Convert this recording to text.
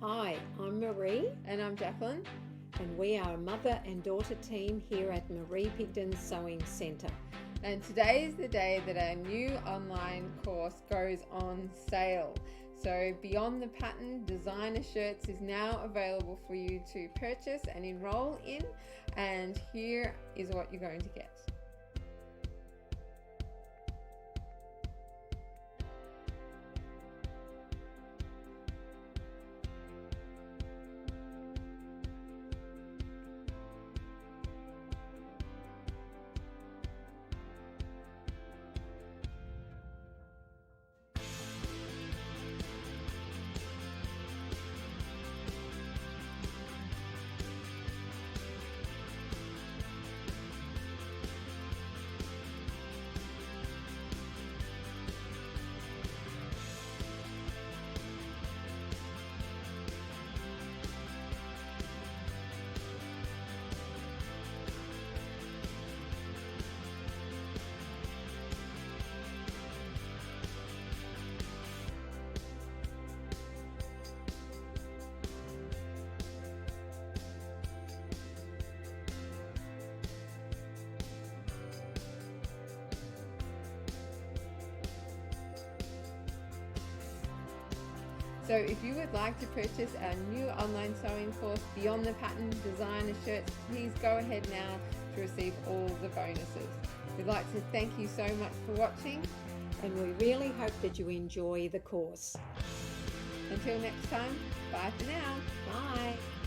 Hi, I'm Maree And I'm Jacqueline. and we are a mother and daughter team here at Maree Pigdon Sewing Centre. And today is the day that our new online course goes on sale. So Beyond the Pattern Designer Shirts is now available for you to purchase and enroll in. And here is what you're going to get. So if you would like to purchase our new online sewing course, Beyond the Pattern Designer Shirts, please go ahead now to receive all the bonuses. We'd like to thank you so much for watching. And we really hope that you enjoy the course. Until next time, bye for now. Bye.